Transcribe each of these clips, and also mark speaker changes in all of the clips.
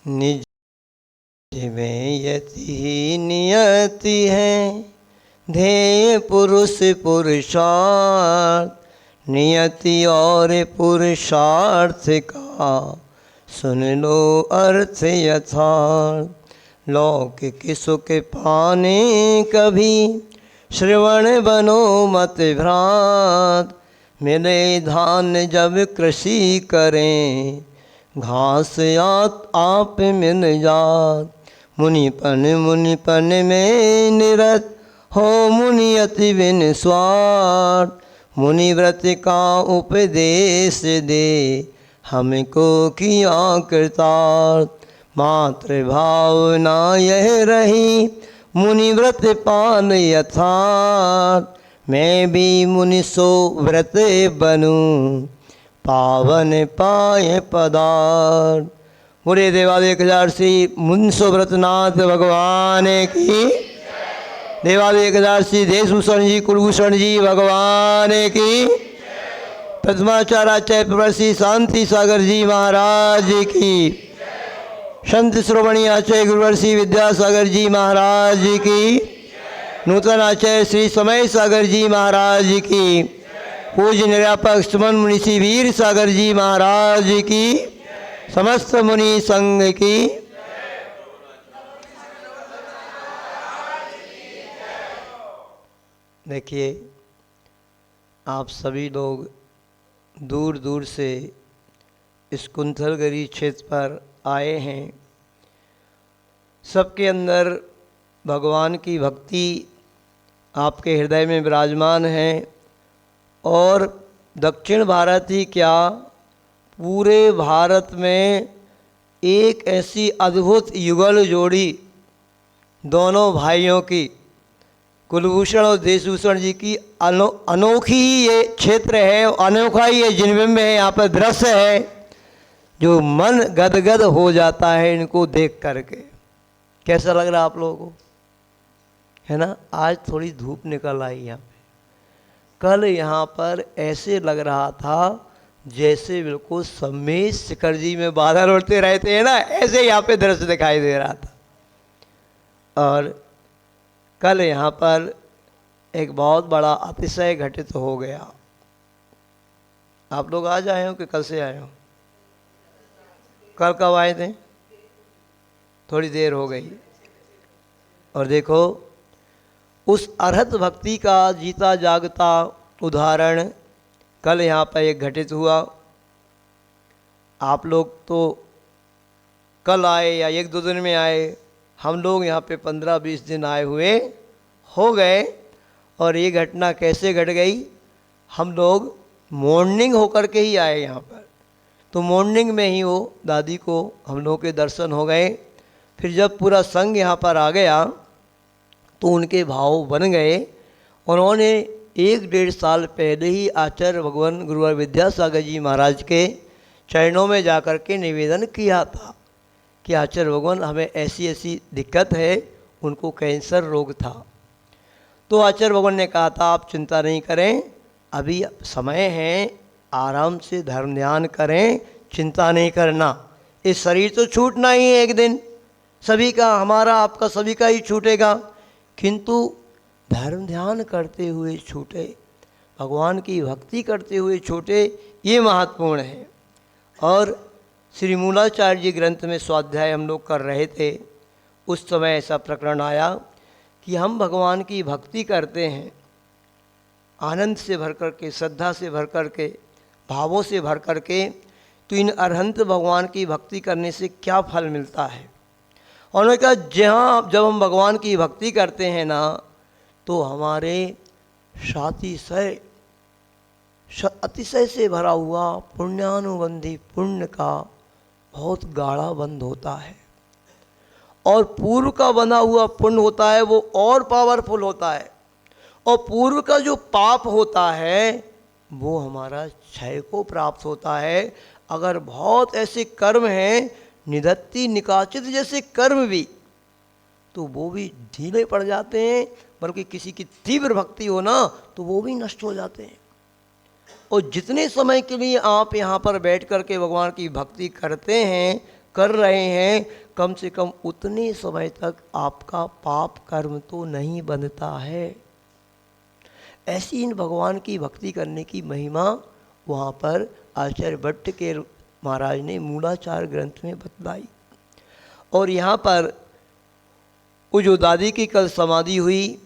Speaker 1: निज में यति नियति है, ध्येय पुरुष पुरुषार्थ। नियति और पुरुषार्थ का सुन लो अर्थ यथार्थ। लौकिक सुख पाने कभी श्रवण बनो मत भ्रांत। मिले धान जब कृषि करें, घास आप मिल जात। मुनिपन में निरत हो, मुनि अति बिन स्वार्थ। मुनि व्रत का उपदेश दे, हमको किया कृतार्थ। मातृभावना यह रही, मुनि व्रत पाल यथार्थ। मैं भी मुनि सो व्रत बनूं, पावन पाए पदार्थ। बोले देवालय 1000 श्री मुंसो व्रतनाथ भगवान की। देवालय 1000 श्री देशभूषण जी कुलभूषण जी भगवान की। प्रथमाचार्य प्रवर्षि शांति सागर जी महाराज की। संत श्रोमणी आचार्य गुरुवर्षि विद्यासागर जी महाराज की। नूतन आचार्य श्री समय सागर जी महाराज की। पूज्य निरापक सुमन मुनि वीर सागर जी महाराज की। समस्त मुनि संघ की। देखिए, आप सभी लोग दूर दूर से इस कुंथलगिरी क्षेत्र पर आए हैं। सबके अंदर भगवान की भक्ति आपके हृदय में विराजमान है। और दक्षिण भारत ही क्या, पूरे भारत में एक ऐसी अद्भुत युगल जोड़ी दोनों भाइयों की, कुलभूषण और देशभूषण जी की अनोखी ये क्षेत्र है, अनोखा ये जिनबिंब है, यहाँ पर दृश्य है जो मन गदगद हो जाता है इनको देख करके। कैसा लग रहा है आप लोगों को, है ना? आज थोड़ी धूप निकल आई यहाँ पे। कल यहाँ पर ऐसे लग रहा था जैसे बिल्कुल समेत शिखर जी में बादल उड़ते रहते हैं ना, ऐसे यहाँ पे दृश्य दिखाई दे रहा था। और कल यहाँ पर एक बहुत बड़ा अतिशय घटित हो गया। आप लोग आज आए हो कि कल से आए हो? कल कब आए थे? थोड़ी देर हो गई। और देखो, उस अरहत भक्ति का जीता जागता उदाहरण कल यहाँ पर एक घटित हुआ। आप लोग तो कल आए या 1-2 दिन में आए, हम लोग यहाँ पे 15-20 दिन आए हुए हो गए। और ये घटना कैसे घट गई, हम लोग मॉर्निंग होकर के ही आए यहाँ पर। तो मॉर्निंग में ही वो दादी को हम लोगों के दर्शन हो गए। फिर जब पूरा संघ यहाँ पर आ गया तो उनके भाव बन गए। उन्होंने 1-1.5 साल पहले ही आचार्य भगवान गुरुवर विद्यासागर जी महाराज के चरणों में जाकर के निवेदन किया था कि आचार्य भगवान हमें ऐसी ऐसी दिक्कत है, उनको कैंसर रोग था। तो आचार्य भगवान ने कहा था आप चिंता नहीं करें, अभी समय है, आराम से धर्म ध्यान करें, चिंता नहीं करना। इस शरीर तो छूटना ही है एक दिन, सभी का, हमारा आपका सभी का ही छूटेगा, किंतु धर्म ध्यान करते हुए छूटे, भगवान की भक्ति करते हुए छूटे, ये महत्वपूर्ण है। और श्री मूलाचार्य जी ग्रंथ में स्वाध्याय हम लोग कर रहे थे, उस समय ऐसा प्रकरण आया कि हम भगवान की भक्ति करते हैं आनंद से भर कर के, श्रद्धा से भर कर के, भावों से भर कर के, तो इन अरहंत भगवान की भक्ति करने से क्या फल मिलता है। और उन्होंने कहा जब हम भगवान की भक्ति करते हैं ना, तो हमारे अतिशय से भरा हुआ पुण्यानुबंधी पुण्य का बहुत गाढ़ा बंध होता है। और पूर्व का बना हुआ पुण्य होता है वो और पावरफुल होता है। और पूर्व का जो पाप होता है वो हमारा क्षय को प्राप्त होता है। अगर बहुत ऐसे कर्म हैं, निधत्ति निकाचित जैसे कर्म भी, तो वो भी ढीले पड़ जाते हैं, बल्कि किसी की तीव्र भक्ति हो ना तो वो भी नष्ट हो जाते हैं। और जितने समय के लिए आप यहाँ पर बैठ कर के भगवान की भक्ति करते हैं, कर रहे हैं, कम से कम उतने समय तक आपका पाप कर्म तो नहीं बनता है। ऐसी इन भगवान की भक्ति करने की महिमा वहाँ पर आचार्य भट्ट के महाराज ने मूलाचार ग्रंथ में बतलाई। और यहाँ पर वो जो दादी की कल समाधि हुई,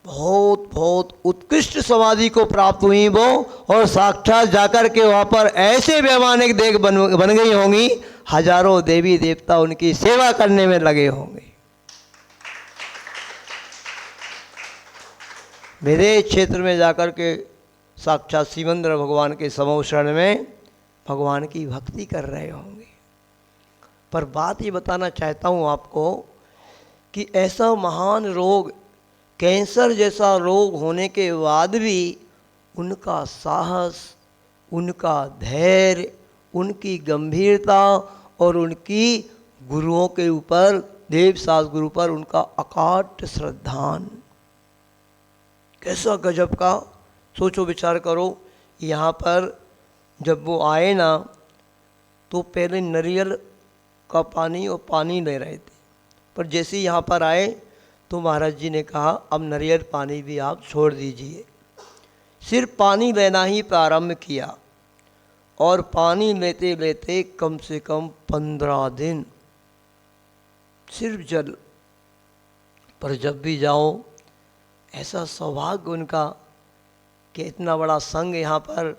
Speaker 1: बहुत बहुत उत्कृष्ट समाधि को प्राप्त हुई वो, और साक्षात जाकर के वहाँ पर ऐसे वैमानिक देख बन गई होंगी, हजारों देवी देवता उनकी सेवा करने में लगे होंगे। विदेश क्षेत्र में जाकर के साक्षात शिवेंद्र भगवान के समोषण में भगवान की भक्ति कर रहे होंगे। पर बात ये बताना चाहता हूँ आपको कि ऐसा महान रोग, कैंसर जैसा रोग होने के बाद भी उनका साहस, उनका धैर्य, उनकी गंभीरता और उनकी गुरुओं के ऊपर, देव सास गुरु पर उनका अकाट श्रद्धान, कैसा गजब का। सोचो विचार करो, यहाँ पर जब वो आए ना तो पहले नारियल का पानी और पानी ले रहे थे, पर जैसे ही यहाँ पर आए तो महाराज जी ने कहा अब नारियल पानी भी आप छोड़ दीजिए। सिर्फ पानी लेना ही प्रारंभ किया और पानी लेते लेते कम से कम 15 दिन सिर्फ जल। पर जब भी जाओ ऐसा सौभाग्य उनका कि इतना बड़ा संघ यहाँ पर,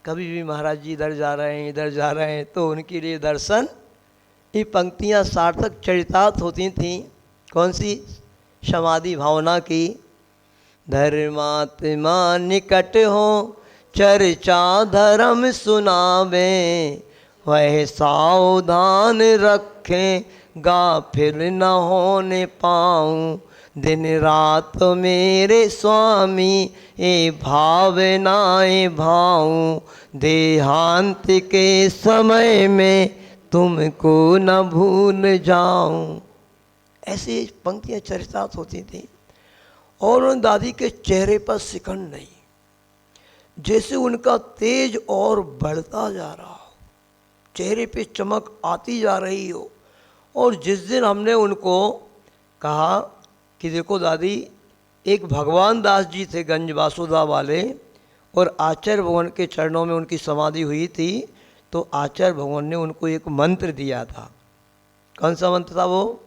Speaker 1: कभी भी महाराज जी इधर जा रहे हैं इधर जा रहे हैं तो उनके लिए दर्शन। ये पंक्तियाँ सार्थक चरितार्थ होती थीं। कौन सी? समाधि भावना की। धर्मात्मा निकट हो चर्चा धर्म सुनावे, वह सावधान रखें गाफिल न होने पाऊँ। दिन रात मेरे स्वामी ए भावनाएं भाऊँ, देहांत के समय में तुमको न भूल जाऊँ। ऐसी पंक्तियाँ चरितार्थ होती थी। और उन दादी के चेहरे पर सिकंड नहीं, जैसे उनका तेज और बढ़ता जा रहा हो, चेहरे पे चमक आती जा रही हो। और जिस दिन हमने उनको कहा कि देखो दादी, एक भगवान दास जी थे गंज वासुदा वाले, और आचार्य भगवान के चरणों में उनकी समाधि हुई थी, तो आचार्य भगवान ने उनको एक मंत्र दिया था। कौन सा मंत्र था वो?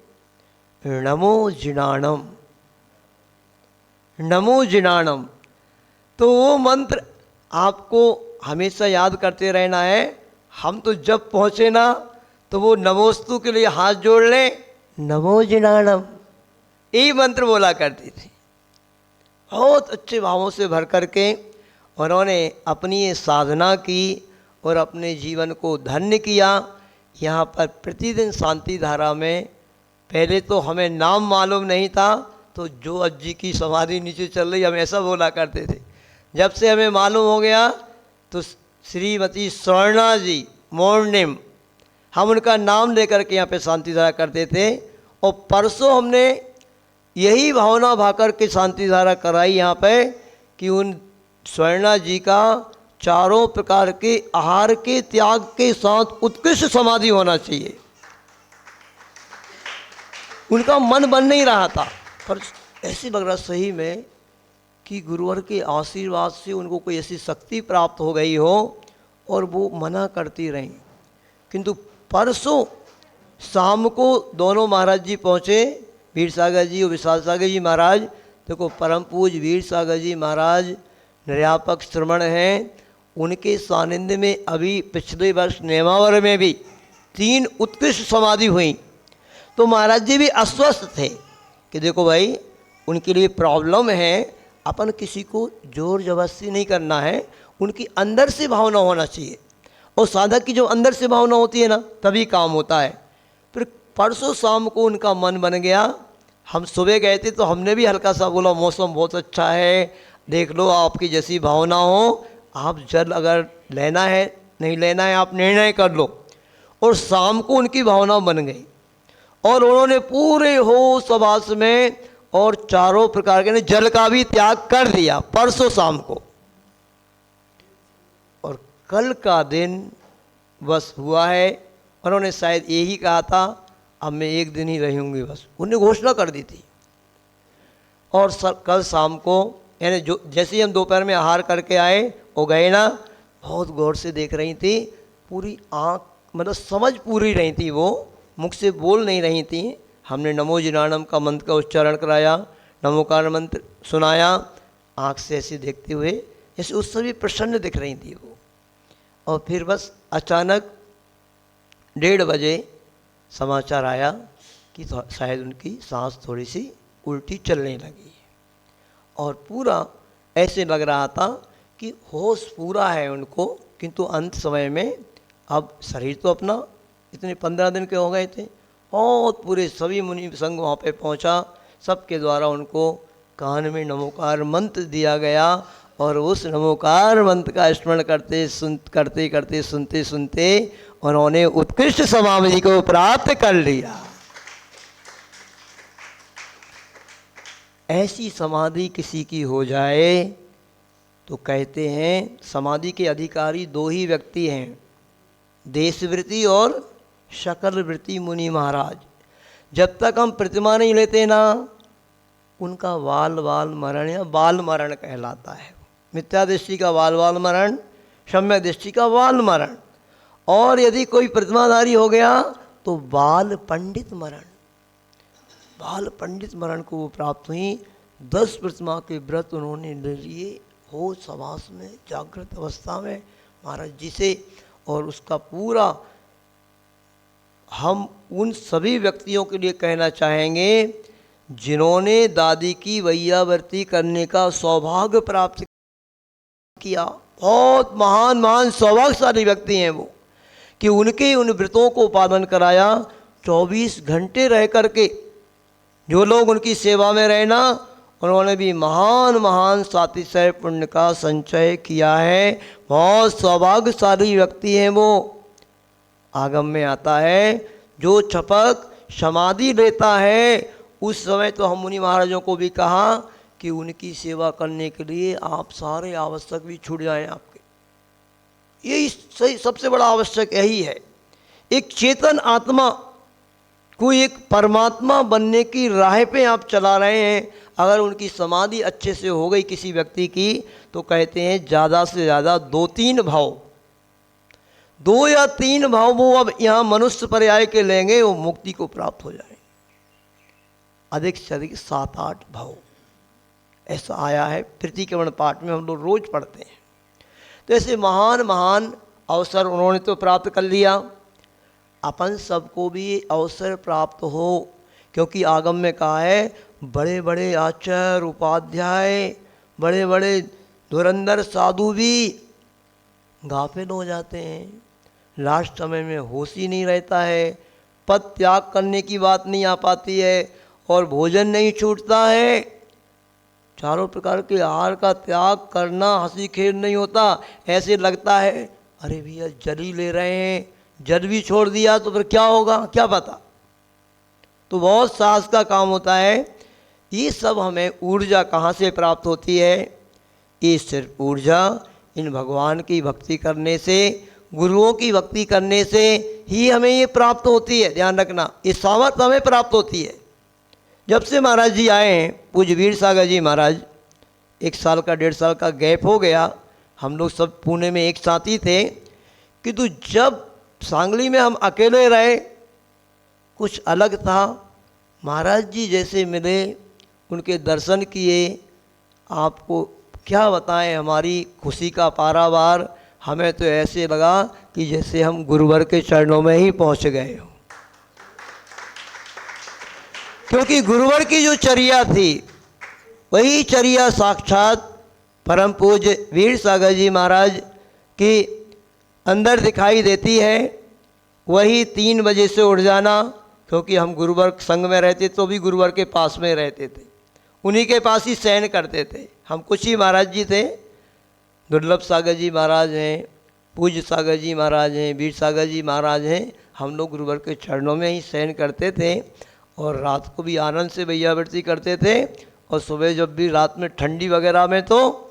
Speaker 1: नमो जिनाणम, नमो जिनाणम। तो वो मंत्र आपको हमेशा याद करते रहना है। हम तो जब पहुँचे ना तो वो नमोस्तु के लिए हाथ जोड़ लें, नमो जिनाणम, यही मंत्र बोला करती थी। बहुत अच्छे भावों से भर करके उन्होंने अपनी ये साधना की और अपने जीवन को धन्य किया। यहाँ पर प्रतिदिन शांति धारा में, पहले तो हमें नाम मालूम नहीं था, तो जो अज्जी की समाधि नीचे चल रही हम ऐसा बोला करते थे। जब से हमें मालूम हो गया तो श्रीमती स्वर्णा जी मोर्निम, हम उनका नाम लेकर के यहाँ पे शांति धारा करते थे। और परसों हमने यही भावना भाकर के शांति धारा कराई यहाँ पे कि उन स्वर्णा जी का चारों प्रकार के आहार के त्याग के साथ उत्कृष्ट समाधि होना चाहिए। उनका मन बन नहीं रहा था, पर ऐसे लग रहा सही में कि गुरुवर के आशीर्वाद से उनको कोई ऐसी शक्ति प्राप्त हो गई हो और वो मना करती रहीं। किंतु परसों शाम को दोनों महाराज जी पहुँचे, वीर सागर जी और विशाल सागर जी महाराज। देखो परम पूज वीर सागर जी महाराज निर्यापक श्रमण हैं, उनके सानिध्य में अभी पिछले वर्ष नेमावर में भी 3 उत्कृष्ट समाधि हुई। तो महाराज जी भी अस्वस्थ थे कि देखो भाई, उनके लिए प्रॉब्लम है, अपन किसी को जोर जबरदस्ती नहीं करना है, उनकी अंदर से भावना होना चाहिए। और साधक की जो अंदर से भावना होती है ना, तभी काम होता है। फिर परसों शाम को उनका मन बन गया। हम सुबह गए थे तो हमने भी हल्का सा बोला मौसम बहुत अच्छा है, देख लो आपकी जैसी भावना हो, आप जल अगर लेना है नहीं लेना है आप निर्णय कर लो। और शाम को उनकी भावना बन गई और उन्होंने पूरे होश आवास में और चारों प्रकार के जल का भी त्याग कर दिया परसों शाम को। और कल का दिन बस हुआ है उन्होंने शायद यही कहा था अब मैं एक दिन ही रहूँगी बस, उन्हें घोषणा कर दी थी। और कल शाम को यानी जो जैसे ही हम दोपहर में आहार करके आए वो गए ना, बहुत गौर से देख रही थी, पूरी आँख मतलब समझ पूरी रही थी, वो मुख से बोल नहीं रही थी। हमने नमो जिनाणम का मंत्र का उच्चारण कराया, नमोकार मंत्र सुनाया, आँख से ऐसे देखते हुए जैसे उस समय प्रसन्न दिख रही थी वो। और फिर बस अचानक 1:30 बजे समाचार आया कि शायद उनकी सांस थोड़ी सी उल्टी चलने लगी है। और पूरा ऐसे लग रहा था कि होश पूरा है उनको, किंतु अंत समय में अब शरीर तो अपना इतने 15 दिन के हो गए थे, और पूरे सभी मुनि संघ वहाँ पे पहुँचा, सबके द्वारा उनको कान में नमोकार मंत्र दिया गया। और उस नमोकार मंत्र का स्मरण करते सुनते सुनते उन्होंने उत्कृष्ट समाधि को प्राप्त कर लिया। ऐसी समाधि किसी की हो जाए तो कहते हैं समाधि के अधिकारी 2 ही व्यक्ति हैं, देशवृत्ति और शकल वृत्ति मुनि महाराज। जब तक हम प्रतिमा नहीं लेते ना, उनका बाल मरण या बाल मरण कहलाता है। मिथ्या दृष्टि का बाल मरण, सम्यक दृष्टि का बाल मरण। और यदि कोई प्रतिमाधारी हो गया तो बाल पंडित मरण, बाल पंडित मरण को वो प्राप्त हुई। 10 प्रतिमा के व्रत उन्होंने ले लिए हो समास में, जागृत अवस्था में महाराज जी से। और उसका पूरा हम उन सभी व्यक्तियों के लिए कहना चाहेंगे जिन्होंने दादी की वैयावर्ती करने का सौभाग्य प्राप्त किया। बहुत महान सौभाग्यशाली व्यक्ति हैं वो, कि उनके उन व्रतों को पालन कराया। 24 घंटे रह करके जो लोग उनकी सेवा में रहे ना, उन्होंने भी महान सातिशय पुण्य का संचय किया है। बहुत सौभाग्यशाली व्यक्ति हैं वो। आगम में आता है जो छपक समाधि लेता है, उस समय तो हम मुनि महाराजों को भी कहा कि उनकी सेवा करने के लिए आप सारे आवश्यक भी छूट जाएं आपके। यही सही सबसे बड़ा आवश्यक यही है। एक चेतन आत्मा को एक परमात्मा बनने की राह पे आप चला रहे हैं, अगर उनकी समाधि अच्छे से हो गई किसी व्यक्ति की, तो कहते हैं ज़्यादा से ज़्यादा 2-3 भाव, 2 या 3 भाव वो अब यहाँ मनुष्य पर्याय के लेंगे, वो मुक्ति को प्राप्त हो जाए। अधिक से अधिक 7-8 भाव ऐसा आया है प्रतिक्रमण पाठ में, हम लोग रोज पढ़ते हैं। तो ऐसे महान अवसर उन्होंने तो प्राप्त कर लिया, अपन सबको भी अवसर प्राप्त हो। क्योंकि आगम में कहा है बड़े बड़े आचार्य उपाध्याय, बड़े बड़े धुरंधर साधु भी गाफिल हो जाते हैं। लास्ट समय में होश ही नहीं रहता है, पद त्याग करने की बात नहीं आ पाती है, और भोजन नहीं छूटता है। चारों प्रकार के आहार का त्याग करना हंसी खेल नहीं होता। ऐसे लगता है अरे भैया जल ही ले रहे हैं, जल भी छोड़ दिया तो फिर क्या होगा क्या पता। तो बहुत साहस का काम होता है। ये सब हमें ऊर्जा कहाँ से प्राप्त होती है? ये सिर्फ ऊर्जा इन भगवान की भक्ति करने से, गुरुओं की भक्ति करने से ही हमें ये प्राप्त होती है। ध्यान रखना, ये सामर्थ्य हमें प्राप्त होती है। जब से महाराज जी आए हैं, पूज्य वीर सागर जी महाराज, 1 साल का 1.5 साल का गैप हो गया। हम लोग सब पुणे में एक साथ ही थे, किंतु जब सांगली में हम अकेले रहे कुछ अलग था। महाराज जी जैसे मिले, उनके दर्शन किए, आपको क्या बताएं, हमारी खुशी का पारावार। हमें तो ऐसे लगा कि जैसे हम गुरुवर के चरणों में ही पहुंच गए हो। क्योंकि गुरुवर की जो चर्या थी वही चर्या साक्षात परम पूज्य वीर सागर जी महाराज के अंदर दिखाई देती है। वही 3 बजे से उठ जाना, क्योंकि हम गुरुवर संग में रहते तो भी गुरुवर के पास में रहते थे, उन्हीं के पास ही शयन करते थे। हम कुछ ही महाराज जी थे, दुर्लभ सागर जी महाराज हैं, पूज्य सागर जी महाराज हैं, वीर सागर जी महाराज हैं। हम लोग गुरुवर के चरणों में ही शयन करते थे और रात को भी आनंद से वैयावर्ती करते थे। और सुबह जब भी रात में ठंडी वगैरह में, तो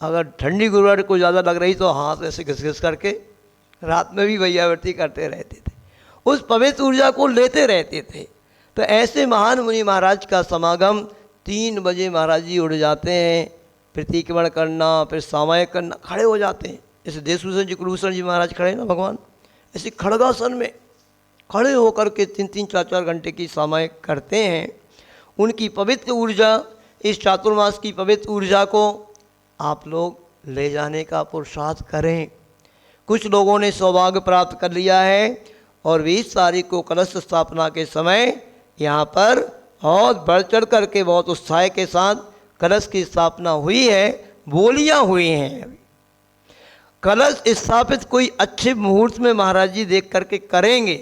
Speaker 1: अगर ठंडी गुरुवार को ज़्यादा लग रही तो हाथ ऐसे घिस घिस करके रात में भी वैयावर्ती करते रहते थे। उस पवित्र ऊर्जा को लेते रहते थे। तो ऐसे महान मुनि महाराज का समागम 3 बजे महाराज जी उठ जाते हैं, प्रतिक्रमण करना, फिर सामायिक करना, खड़े हो जाते हैं। जैसे देशभूषण जी कुलभूषण जी महाराज खड़े ना भगवान, ऐसे खड़गासन में खड़े होकर के 3-3 4-4 घंटे की सामायिक करते हैं। उनकी पवित्र ऊर्जा, इस चातुर्मास की पवित्र ऊर्जा को आप लोग ले जाने का पुरुषार्थ करें। कुछ लोगों ने सौभाग्य प्राप्त कर लिया है और 20 तारीख को कलश स्थापना के समय यहाँ पर बहुत बढ़ चढ़ करके बहुत उत्साह के साथ कलश की स्थापना हुई है, बोलियाँ हुई हैं। कलश स्थापित कोई अच्छे मुहूर्त में महाराज जी देख करके करेंगे,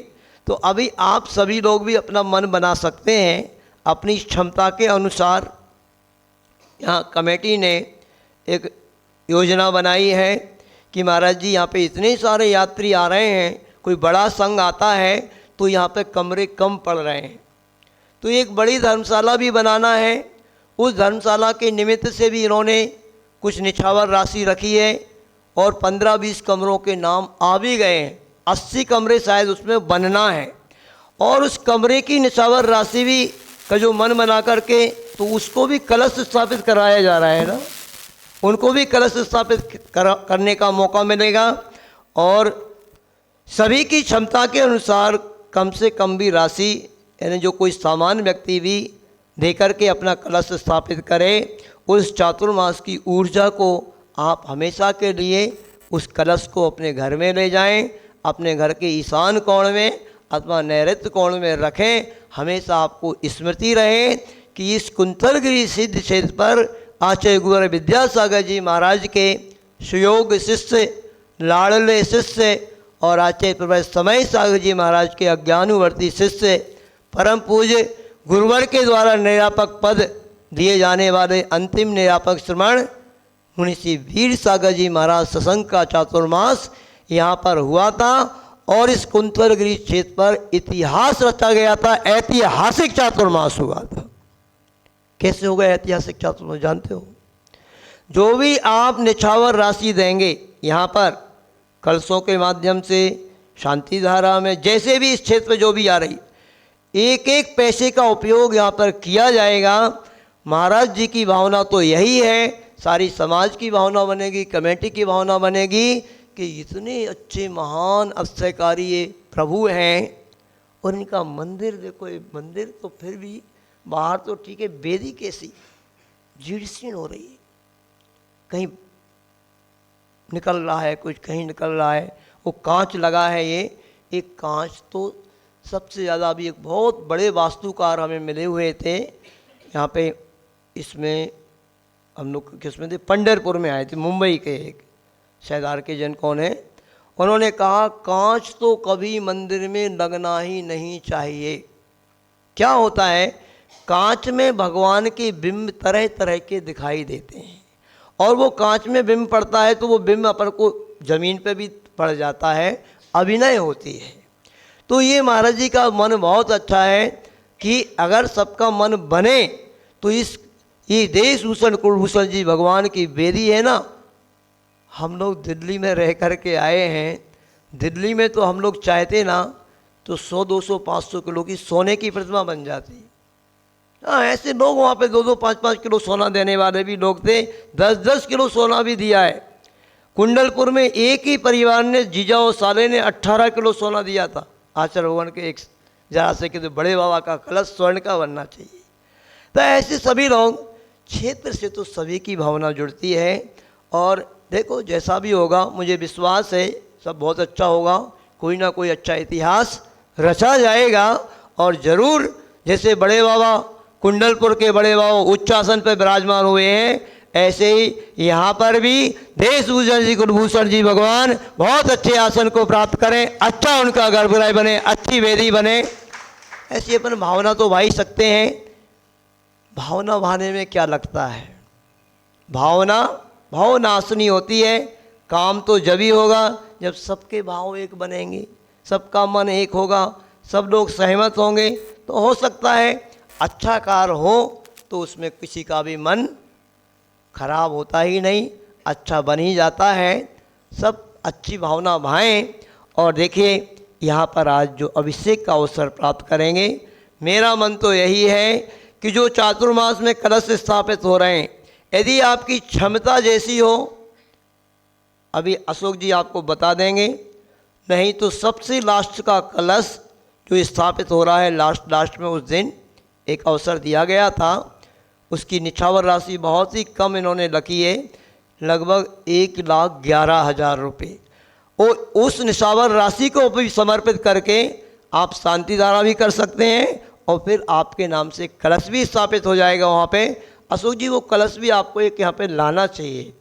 Speaker 1: तो अभी आप सभी लोग भी अपना मन बना सकते हैं अपनी क्षमता के अनुसार। यहाँ कमेटी ने एक योजना बनाई है कि महाराज जी यहाँ पे इतने सारे यात्री आ रहे हैं, कोई बड़ा संघ आता है तो यहाँ पे कमरे कम पड़ रहे हैं, तो एक बड़ी धर्मशाला भी बनाना है। उस धर्मशाला के निमित्त से भी इन्होंने कुछ निछावर राशि रखी है और 15-20 कमरों के नाम आ भी गए हैं। 80 कमरे शायद उसमें बनना है और उस कमरे की निछावर राशि भी का जो मन बना करके तो उसको भी कलश स्थापित कराया जा रहा है ना, उनको भी कलश स्थापित करने का मौका मिलेगा। और सभी की क्षमता के अनुसार कम से कम भी राशि, यानी जो कोई सामान्य व्यक्ति भी देकर के अपना कलश स्थापित करे, उस चातुर्मास की ऊर्जा को आप हमेशा के लिए उस कलश को अपने घर में ले जाएं, अपने घर के ईशान कोण में अथवा नैऋत्य कोण में रखें। हमेशा आपको स्मृति रहे कि इस कुंतलगिरी सिद्ध क्षेत्र पर आचार्य गुरु विद्यासागर जी महाराज के सुयोग शिष्य, लाडले शिष्य और आचार्य प्रोफेसर समय सागर जी महाराज के अज्ञानुवर्ती शिष्य, परम पूज्य गुरुवर के द्वारा निरापक पद दिए जाने वाले अंतिम निरापक श्रमण मुनि श्री वीर सागर जी महाराज सत्संग का चातुर्मास यहाँ पर हुआ था और इस कुंतलगिरी क्षेत्र पर इतिहास रचा गया था। ऐतिहासिक चातुर्मास हुआ था। कैसे हो गया ऐतिहासिक चातुर्मास जानते हो? जो भी आप निछावर राशि देंगे यहाँ पर कलशों के माध्यम से, शांति धारा में, जैसे भी इस क्षेत्र में जो भी आ रही, एक एक पैसे का उपयोग यहाँ पर किया जाएगा। महाराज जी की भावना तो यही है, सारी समाज की भावना बनेगी, कमेटी की भावना बनेगी कि इतने अच्छे महान अक्षयकारी ये प्रभु हैं और इनका मंदिर देखो। ये मंदिर तो फिर भी बाहर तो ठीक है, बेदी कैसी जीर्ण हो रही है, कहीं निकल रहा है कुछ, कहीं निकल रहा है। वो कांच लगा है, ये एक कांच तो सबसे ज़्यादा अभी एक बहुत बड़े वास्तुकार हमें मिले हुए थे यहाँ पे, इसमें हम लोग किसमें थे, पंढरपुर में आए थे, मुंबई के एक शहदार के जन कौन है, उन्होंने कहा कांच तो कभी मंदिर में लगना ही नहीं चाहिए। क्या होता है, कांच में भगवान के बिंब तरह तरह के दिखाई देते हैं और वो कांच में बिंब पड़ता है तो वो बिंब अपन को ज़मीन पे भी पड़ जाता है, अभिनय होती है। तो ये महाराज जी का मन बहुत अच्छा है कि अगर सबका मन बने तो ये देशभूषण कुलभूषण जी भगवान की बेदी है ना। हम लोग दिल्ली में रह कर के आए हैं, दिल्ली में तो हम लोग चाहते ना तो 100-200 500 किलो की सोने की प्रतिमा बन जाती। हाँ, ऐसे लोग वहाँ पे 2-2 5-5 किलो सोना देने वाले भी लोग थे, 10-10 किलो सोना भी दिया है। कुंडलपुर में एक ही परिवार ने, जीजा और साले ने 18 किलो सोना दिया था। आचार्य भगवान के एक जरा से कि तो बड़े बाबा का कलश स्वर्ण का बनना चाहिए। तो ऐसे सभी लोग, क्षेत्र से तो सभी की भावना जुड़ती है और देखो जैसा भी होगा मुझे विश्वास है सब बहुत अच्छा होगा, कोई ना कोई अच्छा इतिहास रचा जाएगा। और ज़रूर जैसे बड़े बाबा कुंडलपुर के बड़े बाबा उच्च आसन पर विराजमान हुए हैं, ऐसे ही यहाँ पर भी देशभूषण जी कुलभूषण जी भगवान बहुत अच्छे आसन को प्राप्त करें, अच्छा उनका गर्भगृह बने, अच्छी वेदी बने। ऐसी अपन भावना तो भाई सकते हैं। भावना भाने में क्या लगता है, भावना भावनाशनी होती है। काम तो जब ही होगा जब सबके भाव एक बनेंगे, सबका मन एक होगा, सब लोग सहमत होंगे, तो हो सकता है अच्छा कार्य हो तो उसमें किसी का भी मन खराब होता ही नहीं, अच्छा बन ही जाता है। सब अच्छी भावना भाएं। और देखिए यहाँ पर आज जो अभिषेक का अवसर प्राप्त करेंगे। मेरा मन तो यही है कि जो चातुर्मास में कलश स्थापित हो रहे हैं, यदि आपकी क्षमता जैसी हो, अभी अशोक जी आपको बता देंगे, नहीं तो सबसे लास्ट का कलश जो स्थापित हो रहा है लास्ट में, उस दिन एक अवसर दिया गया था, उसकी निछावर राशि बहुत ही कम इन्होंने रखी है, लगभग 1,11,000 रुपये। और उस निछावर राशि को भी समर्पित करके आप शांति धारा भी कर सकते हैं और फिर आपके नाम से कलश भी स्थापित हो जाएगा वहाँ पे। अशोक जी वो कलश भी आपको एक यहाँ पे लाना चाहिए,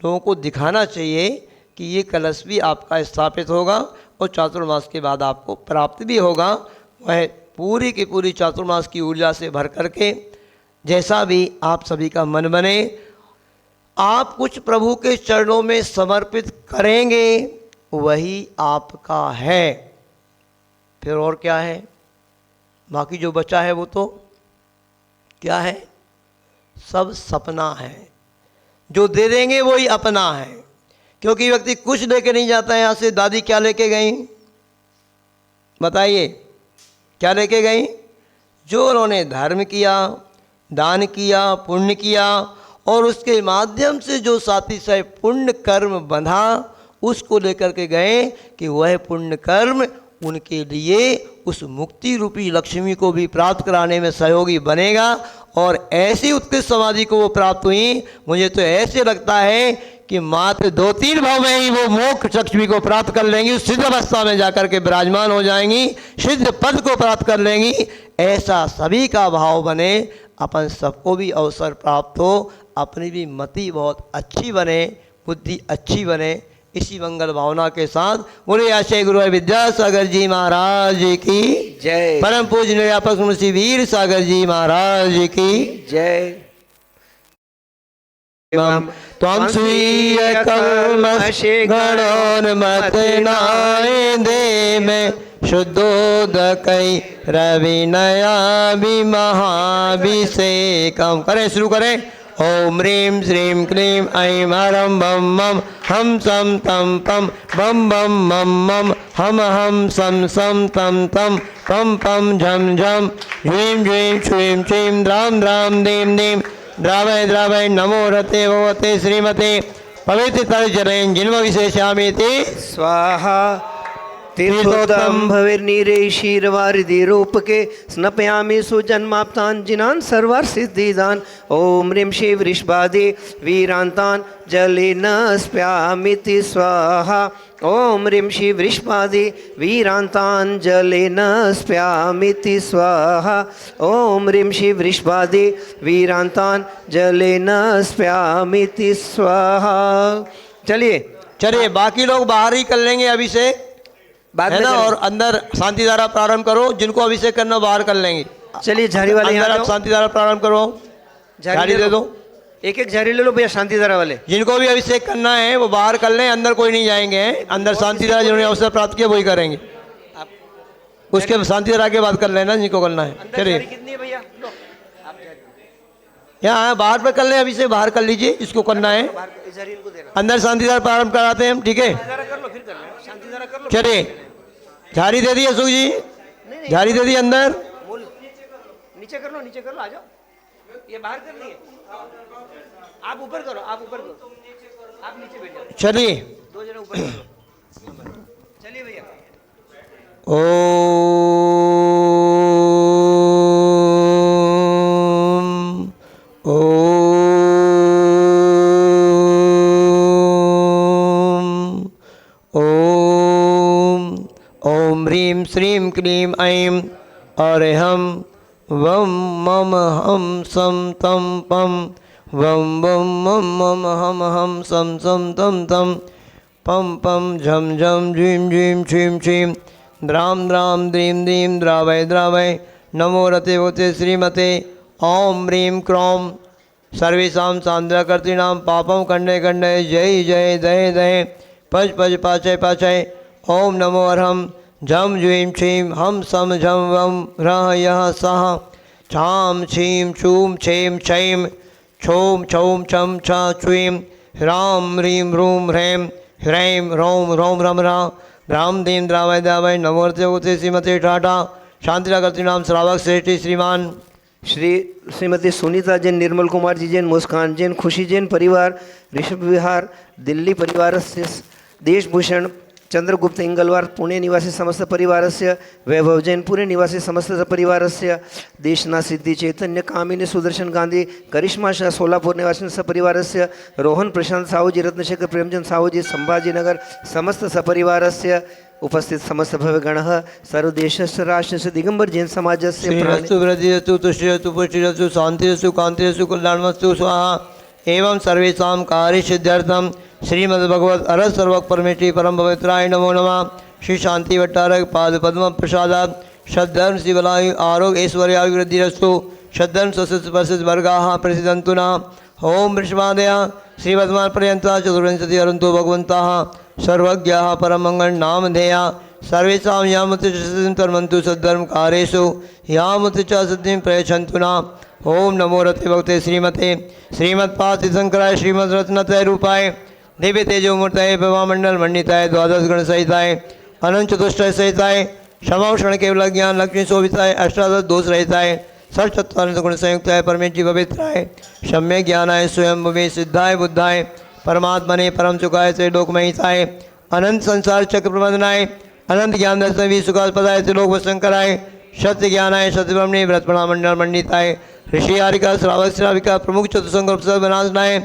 Speaker 1: लोगों को दिखाना चाहिए कि ये कलश भी आपका स्थापित होगा और चातुर्मास के बाद आपको प्राप्त भी होगा। वह पूरी की पूरी चातुर्मास की ऊर्जा से भर करके जैसा भी आप सभी का मन बने, आप कुछ प्रभु के चरणों में समर्पित करेंगे वही आपका है, फिर और क्या है। बाकी जो बचा है वो तो क्या है, सब सपना है। जो दे देंगे वही अपना है, क्योंकि व्यक्ति कुछ लेके नहीं जाता है यहाँ से। दादी क्या लेके गई बताइए, क्या लेके गई? जो उन्होंने धर्म किया, दान किया, पुण्य किया और उसके माध्यम से जो सातिशय पुण्य कर्म बंधा, उसको लेकर के गए कि वह पुण्य कर्म उनके लिए उस मुक्ति रूपी लक्ष्मी को भी प्राप्त कराने में सहयोगी बनेगा। और ऐसी उत्कृष्ट समाधि को वो प्राप्त हुई। मुझे तो ऐसे लगता है कि मात्र 2-3 भाव में ही वो मोक्ष लक्ष्मी को प्राप्त कर लेंगी, उस सिद्ध अवस्था में जाकर के विराजमान हो जाएंगी, सिद्ध पद को प्राप्त कर लेंगी। ऐसा सभी का भाव बने, अपन सबको भी अवसर प्राप्त हो, अपनी भी मति बहुत अच्छी बने, बुद्धि अच्छी बने। इसी मंगल भावना के साथ बोले आशय गुरु विद्यासागर जी महाराज की
Speaker 2: जय।
Speaker 1: परम पूज्य निर्यापक मुंशी वीर सागर जी महाराज की
Speaker 2: जय।
Speaker 1: त्वं स्वीय कल्मषे गणोन्मतनाय दे में शुद्धोदकै रविनया महाभिषेकम। करें, शुरू करें। ओम ह्रीं श्रीं क्लीं ऐं हरं बम मम हम सम तम पम बम बम मम मम हम सम सम तम तम पम पम झम झम ह्रीं ह्रीं श्रीं श्रीं द्रां द्रां दीं दीं द्रावय द्रावय नमो रते भगवते श्रीमते पवित्र तर्जनेन जन्म विशेषामिति
Speaker 2: स्वाहा। तीर्थोत्तम भविर्नीरे क्षीरवारिधि रूपके स्नपयामि सुजन्माप्तान् जिनान् सर्वार्थ सिद्धिदान्। ओम ह्रीं श्री वृषभादि वीरान्तान् जलेन स्प्यामिति स्वाहा। ओम ह्रीं श्री वृषभादि वीरान्तान् जलेन स्प्यामिति स्वाहा। ओम ह्रीं श्री वृषभादि वीरान्तान् जलेन स्प्यामिति स्वाहा। चलिए
Speaker 1: बाकी लोग बाहर ही कर लेंगे अभिषेक, है ना, और अंदर शांति धारा प्रारंभ करो। जिनको अभिषेक करना बाहर कर लेंगे।
Speaker 2: चलिए झारी वाले
Speaker 1: अंदर आप शांति धारा प्रारंभ करो। झाड़ी दे दो,
Speaker 2: एक झारी ले लो भैया शांति धारा वाले।
Speaker 1: जिनको भी अभिषेक करना है वो बाहर कर लें, अंदर कोई नहीं जाएंगे। अंदर शांति धारा जिन्होंने अवसर प्राप्त किया वही करेंगे, उसके शांति धारा के बाद कर लेना जिनको करना है। चलिए
Speaker 2: कितनी है भैया?
Speaker 1: यहाँ बाहर पर कर लें, अभिषेक बाहर कर लीजिए जिसको करना है। अंदर शांति धारा प्रारंभ कराते हैं हम, ठीक है। चलिए झाड़ी दे दी अशोक जी, झाड़ी दे दी अंदर।
Speaker 2: नीचे कर लो, नीचे कर लो, आ जाओ। ये बाहर करनी है, आप ऊपर करो, आप ऊपर करो, आप नीचे बैठ जाओ।
Speaker 1: चलिए
Speaker 2: 2 जने ऊपर करो। चलिए भैया।
Speaker 1: ओम ह्रीं श्रीं क्लीं ऐं अरहं वं मम हम सम तम पम वं वं मम मम हम सम सम तम तम पम पम झम झम झीं झीं छीं छीं द्रां द्रां द्रीं द्रीं द्रावय द्रावय नमो रते भगवते श्रीमते। ओम ह्रीं क्रों सर्वेषां सांद्रकर्तॄणां पापं खण्डय खण्डय जय जय दय दय पच पच पाचय पाचय। ओम नमो अरहं झम ज्वीं छीं हम सम झम वम रह यह सह छाम छीं छूं छें छैं छौं छौं छम छ छ्वीं ह्रां ह्रीं ह्रूं ह्रैं ह्रैं ह्रौं ह्रौं रम रा राम दीम द्रावय दावय नमोर्ते होते श्रीमते टाटा शांतिलाकर्त्री नाम श्रावक श्रेष्ठी श्रीमान
Speaker 2: श्रीमती सुनीता जैन, निर्मल कुमार जी जैन, मुस्कान जैन, खुशी जैन परिवार, ऋषभ विहार दिल्ली परिवार से देशभूषण चंद्रगुप्त इंगलवार पुणे निवासी समस्त परिवारस्य, वैभव जैन पुणे निवासी समस्त परिवारस्य, देशना सिद्धि चैतन्य कामिनी सुदर्शन गांधी करिश्मा शाह सोलापुर निवासी सपरिवारस्य, रोहन प्रशांत साहूजी रत्नशेखर प्रेमचंद साहूजी संभाजीनगर समस्त सपरिवारस्य, उपस्थित समस्त भवगणः सर्वदेशस्य राष्ट्रस्य दिगंबर जैन समाजस्य
Speaker 1: श्रीरस्तु वृद्धिरस्तु तुष्टिरस्तु पुष्टिरस्तु शांतिरस्तु कांतिरस्तु कल्याणमस्तु स्वाहा एवं सर्वेषां कार्यसिद्ध्यर्थं श्रीमद्भगवत अरहत सर्वक परमेष्टि परम पवित्राय नमो नमः। श्री शांति भट्टारक पाद पद्म प्रसादात् सद्धर्म शिवलायु आरोग्य ऐश्वर्याभिवृद्धिरस्तु सद्धर्म सस्य परस्य वर्गाः प्रसिद्धन्तु न। ओम वृषभादया श्रीवर्धमान पर्यन्ता चतुर्विंशति अरन्तो भगवन्तः सर्वज्ञाः परमंगल नामधेया सर्वेषां यामति तर्मन्तु सद्धर्म कार्येषु यामति च सिद्धिं प्रयच्छन्तु न। ओम नमो रते भगवते श्रीमते श्रीमत्पाद शंकराय श्रीमद रत्नतय रूपाय दिव्य तेजो मूर्तये प्रभामंडल मंडिताय द्वादश गण सहिताय अनंत चतुष्टय सहिताय क्षमाक्षण केवल ज्ञान लक्ष्मी शोभिताय अष्टादश दोष रहिताय सर्वचत्वारिंश गुण संयुक्ताय परमेष्टि पवित्राय सम्य ज्ञानाय स्वयं भवे सिद्धाय बुद्धाय परमात्मने परम सुखाय से लोकमहिताय अनंत संसार चक्र प्रबंधनाय अनंत ज्ञान दर्शन भी सुखास्पदाय से लोक शंकराय सत्य ज्ञानाय सत्य ब्रह्मणे व्रतपणा मंडल मंडिताय ऋषि हारिका श्रावक श्राविका प्रमुख चतुसंग विनाशनाय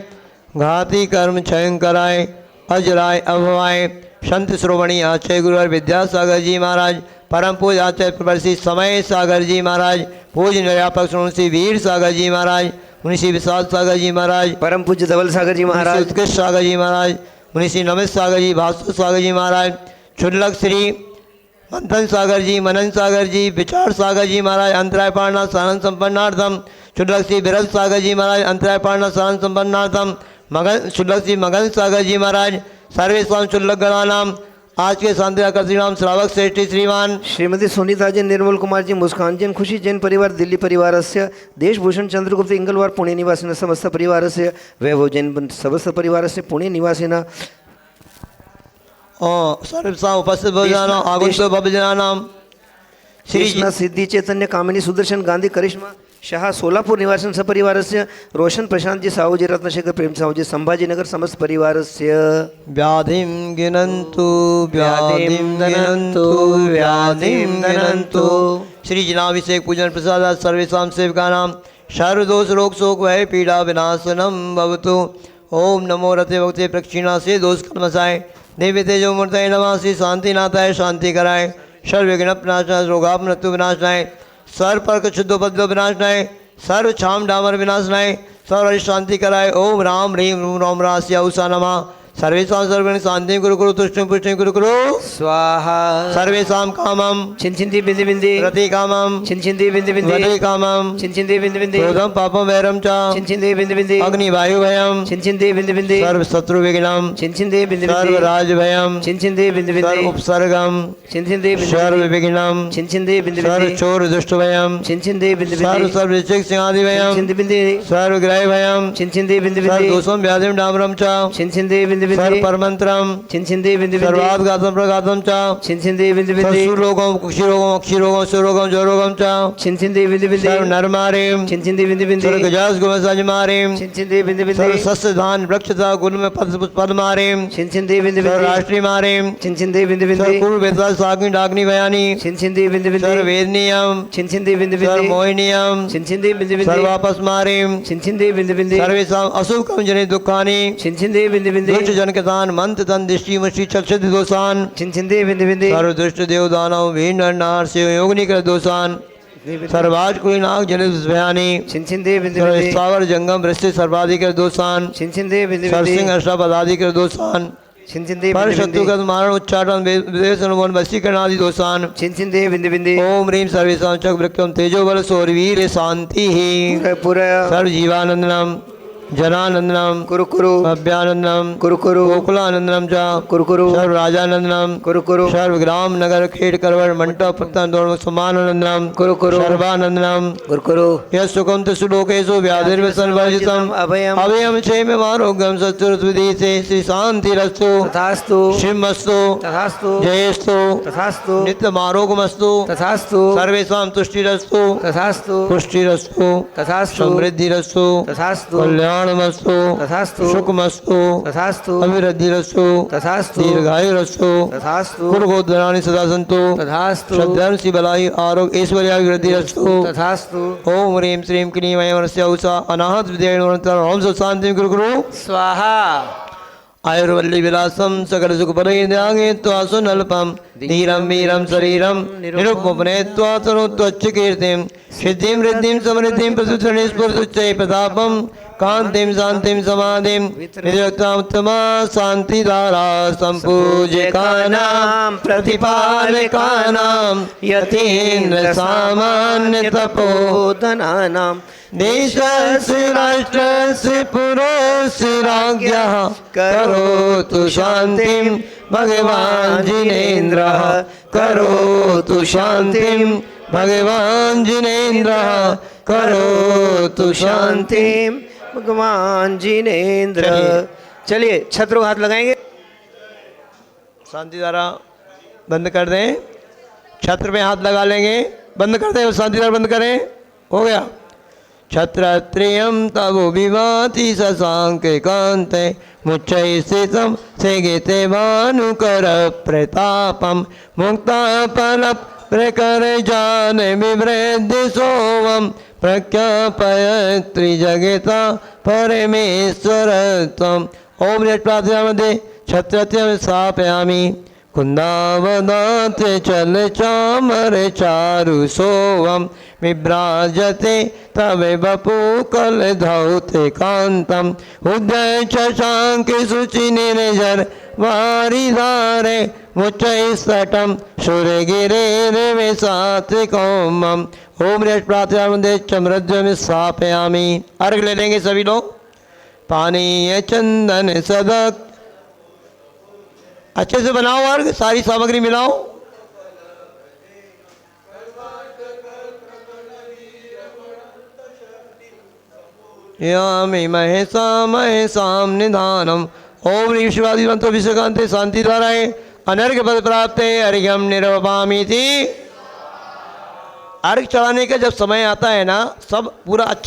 Speaker 1: घाती कर्म क्षयंकराय अजराय अभवाय संत श्रोमणी आचार्य गुरुवर विद्यासागर जी महाराज परम पूज आचार्य प्रवर्षि समय सागर जी महाराज पूज्य व्यापक श्री वीर सागर जी महाराज मुनिषि विशाल सागर जी महाराज
Speaker 2: परम पूज्य धवल सागर जी महाराज,
Speaker 1: उत्कृष्ट सागर जी महाराज मुनिषि नमित सागर जी भास्कर सागर जी महाराज क्षुल्लक श्री मंथन सागर जी मनन सागर जी विचार सागर जी महाराज अंतराय पारणा सानंद संपन्नार्थम क्षुल्लक श्री बिरल सागर जी महाराज अंतराय पारणा सानंद संपन्नार्थम मगन क्षुल्लक श्री मगन सागर जी महाराज सर्वेश्वाम क्षुल्लक गणानाम आज के शांतिलाकर्त्री नाम श्रावक श्रेष्ठी श्रीमान
Speaker 2: श्रीमती सुनीता जैन, निर्मल कुमार जी, मुस्कान जैन, खुशी जैन परिवार दिल्ली परिवारस्य, देशभूषण चंद्रगुप्त इंगलवार पुणे निवासिनः समस्त परिवारस्य, वैभव जैन समस्त परिवारस्य पुणे निवासिनः
Speaker 1: सर्वेषां उपस्थित भवजानां आगन्तुक भवजनानां
Speaker 2: श्री सिद्धि चैतन्य कामिनी सुदर्शन गांधी करिश्मा शाह सोलापुर निवासन सपरिवारस्य, रोशन प्रशांत जी साहू जी रत्नशेखर प्रेम साहू जी संभाजीनगर समस्त परिवारस्य
Speaker 1: व्याधिं गिनन्तु व्याधिं गिनन्तु व्याधिं गिनन्तु। श्री जनाभिषेक पूजन प्रसाद सर्वेषां सेवकानां सर्वदोष रोग शोक भय पीड़ा विनाशनम भवतु। ओम नमो रते भगवते प्रक्षिणा से दोष कर्मसाय देवी तेजो मूर्तये नमः। श्री शांतिनाथाय शांति कराय सर्वविघ्न विनाशनाय रोगाप मृत्यु विनाशनाय सर्वपर्क शुद्धोपद्रव विनाशनाय सर्व छाम डामर विनाशनाय सर्व शांति कराय। ओम राम ह्रीं रूम रोम रास्य उषा नमः। सर्वेषां सर्वगण शांति कुरु कुरु तुष्टिं पुष्टिं कुरु कुरु
Speaker 2: स्वाहा।
Speaker 1: सर्वेषां कामं
Speaker 2: छिंछिंदी बिंदी बिंदी
Speaker 1: रति कामं
Speaker 2: छिंछिंदी बिंदी बिंदी
Speaker 1: वदे कामं
Speaker 2: छिंछिंदी बिंदी बिंदी
Speaker 1: क्रोधं पापं वैरं च
Speaker 2: छिंछिंदी बिंदी बिंदी
Speaker 1: अग्नि वायु भयं
Speaker 2: छिंछिंदी बिंदी बिंदी
Speaker 1: सर्व शत्रु विघ्नं
Speaker 2: छिंछिंदी बिंदी
Speaker 1: सर्व
Speaker 2: बिंदी
Speaker 1: राज भयं
Speaker 2: छिंछिंदी बिंदी
Speaker 1: सर्व
Speaker 2: बिंदी
Speaker 1: उपसर्गं
Speaker 2: छिंछिंदी बिंदी
Speaker 1: सर्व विघ्नं
Speaker 2: छिंछिंदी बिंदी
Speaker 1: सर्व
Speaker 2: बिंदी
Speaker 1: चोर दुष्ट भयं
Speaker 2: छिंछिंदी बिंदी
Speaker 1: सर्व
Speaker 2: बिंदी
Speaker 1: सर्व ऋचिक सिंहादि भयं
Speaker 2: छिंछिंदी बिंदी
Speaker 1: सर्व ग्रह भयं
Speaker 2: छिंछिंदी बिंदी
Speaker 1: सर्व
Speaker 2: बिंदी
Speaker 1: दोषं व्याधिं डामरं च
Speaker 2: छिंछिंदी बिंदी
Speaker 1: सर्व
Speaker 2: बिंदी
Speaker 1: परमंत्रं
Speaker 2: छिंछिंदी बिंदी बिंदी
Speaker 1: सर्वाद्घातं प्रघातं च
Speaker 2: छिंछिंदी बिंदी
Speaker 1: सर्व
Speaker 2: बिंदी
Speaker 1: सुरोगं कुक्षिरोगं अक्षिरोगं सुरोगं जरोगं च
Speaker 2: छिंछिंदी बिंदी बिंदी
Speaker 1: सर्व नरमारीं
Speaker 2: छिंछिंदी बिंदी बिंदी
Speaker 1: सर्व गजास गुमसजमारीं
Speaker 2: छिंछिंदी बिंदी
Speaker 1: सर्व
Speaker 2: बिंदी
Speaker 1: सस्य धान वृक्षता गुण में पद्मारीं
Speaker 2: छिंछिंदी बिंदी
Speaker 1: सर्व
Speaker 2: बिंदी
Speaker 1: राष्ट्रीय मारीं
Speaker 2: छिंछिंदी बिंदी
Speaker 1: सर्व
Speaker 2: बिंदी
Speaker 1: पूर्व वेदा साग्नि डाग्नि भयानि
Speaker 2: छिंछिंदी बिंदी
Speaker 1: सर्व
Speaker 2: बिंदी
Speaker 1: वेदनीयं
Speaker 2: छिंछिंदी बिंदी
Speaker 1: सर्व
Speaker 2: बिंदी
Speaker 1: मोहिनीयं
Speaker 2: छिंछिंदी बिंदी बिंदी
Speaker 1: सर्व आपस्मारीं
Speaker 2: छिंछिंदी बिंदी बिंदी
Speaker 1: सर्वेषां अशुभकं जनि दुःखानि
Speaker 2: छिंछिंदी बिंदी बिंदी
Speaker 1: दुष्ट जनकतान् मंत्र तन् दृष्टि मुष्टि चक्षति दोषान्
Speaker 2: छिंछिंदी बिंदी बिंदी
Speaker 1: सर्व दुष्ट देव दानव भीन नार से योगिनी कर दोषान् सर्वाज कुली नाग जनित भयानि
Speaker 2: छिंछिंदी बिंदी
Speaker 1: सर्व
Speaker 2: बिंदी
Speaker 1: स्थावर जंगम वृष्टि सर्वाधिक दोषान्
Speaker 2: छिंछिंदी बिंदी
Speaker 1: सर्व
Speaker 2: बिंदी
Speaker 1: सिंह अष्टापदाधिक दोषान्
Speaker 2: छिंछिंदी
Speaker 1: पर
Speaker 2: बिंदी बिंदी
Speaker 1: शत्रुगत मारण उच्चाटन विदेश अनुमान वशीकरणादि दोषान्
Speaker 2: छिंछिंदी बिंदी बिंदी
Speaker 1: ओम ह्रीं सर्वेषां चक वृक्कं तेजो बल सौरवीर शांति
Speaker 2: पूरा
Speaker 1: सर्व जीवानंदनम जनानंदनम
Speaker 2: कुरुकुरु
Speaker 1: अभ्यानंदनम
Speaker 2: कुरुकुरु
Speaker 1: गोकुलानंदनम च
Speaker 2: कुरुकुरु
Speaker 1: सर्व राजानंदनम
Speaker 2: कुरुकुरु
Speaker 1: सर्व ग्राम नगर खेड़ करवर मंटप पत्तन दोनों समानंदनम
Speaker 2: कुरुकुरु
Speaker 1: सर्वानंदनम
Speaker 2: कुरुकुरु
Speaker 1: यः सुखम सुलोकेशु व्याधिर्वसनवर्जितम
Speaker 2: अभयम
Speaker 1: अभयम क्षेम आरोग्यम सच्चुरस्विधि से श्री शांतिरस्तु
Speaker 2: तथास्तु
Speaker 1: शिवमस्तु
Speaker 2: तथास्तु
Speaker 1: जयस्तु
Speaker 2: तथास्तु
Speaker 1: नित्यम आरोग्यमस्तु
Speaker 2: तथास्तु
Speaker 1: सर्वेषां तुष्टिरस्तु
Speaker 2: तथास्तु
Speaker 1: पुष्टिरस्तु
Speaker 2: तथास्तु
Speaker 1: समृद्धिरस्तु
Speaker 2: तथास्तु
Speaker 1: कल्याणमस्तु
Speaker 2: तथास्तु
Speaker 1: सुखमस्तु
Speaker 2: तथास्तु
Speaker 1: अभिवृद्धिरस्तु
Speaker 2: तथास्तु
Speaker 1: दीर्घायुरस्तु
Speaker 2: तथास्तु
Speaker 1: कुर्गोद्धराणि सदा सन्तु
Speaker 2: तथास्तु
Speaker 1: श्रद्धांसि बलायु आरोग्य ऐश्वर्याभिवृद्धिरस्तु
Speaker 2: तथास्तु
Speaker 1: ओम ह्रीं श्रीं क्लीं ऐं वरस्य औषा अनाहत विद्येण ओम शांतिं कुरु कुरु
Speaker 2: स्वाहा
Speaker 1: आयुर्वल्ली विलासम सकल सुख परिद्यागे त्वासुनल्पम धीरम वीरम शरीरम निरुपमने त्वासनोत्वच्च कीर्तिम सिद्धिं रिद्धिं समृद्धिं प्रसुतरणेश्वरसुच्चै प्रतापम कांतिं शांतिं समाधिं निरुक्तामुत्तमा शांतिधारा संपूज्यकानां प्रतिपालकानां यतीन्द्र सामान्य तपोधनानां देशस्य राष्ट्रस्य पुरोस्य राज्ञः करोतु शान्तिं भगवान् जिनेन्द्रः करोतु शान्तिं भगवान् जिनेन्द्रः करोतु शान्तिं
Speaker 2: भगवान जिनेन्द्र। चलिए छत्रों हाथ लगाएंगे।
Speaker 1: शांति धारा बंद कर दें, छत्र में हाथ लगा लेंगे, बंद कर दें, शांति धारा बंद करें, हो गया। छत्रत्रियं तवो विभाति शशांके कांते मुच्चै स्थितं सेगिते भानुकर प्रतापं मुक्तापल प्रकर जान विवृद्धि सोवं प्रख्यापयत्रि जगता परमेश्वर त्वम्। ओम प्रार्थनामध्ये छत्रत्रियं स्थापयामि कुन्दावदात् चल चामर चारु सोवं विभ्राजते तव बपू कल धौते कांतम उदय शशांक शुचि निर्जर वारिधारे मुच्चै सटम सूर्यगिरे विसात कौमम। ओम प्रार्थना मंदिर चमरज्य में स्थापयामि। अर्घ ले लेंगे सभी लोग। पानी चंदन सदक अच्छे से बनाओ, अर्घ सारी सामग्री मिलाओ। यामि महेशाम निधानम। ओम ऋषिवादी मंत्र विषकांते शांति द्वाराए अनर्घ पद प्राप्ते अर्घ्यम निर्वपामि थी। अर्घ चढ़ाने का जब समय आता है ना, सब पूरा अच्छा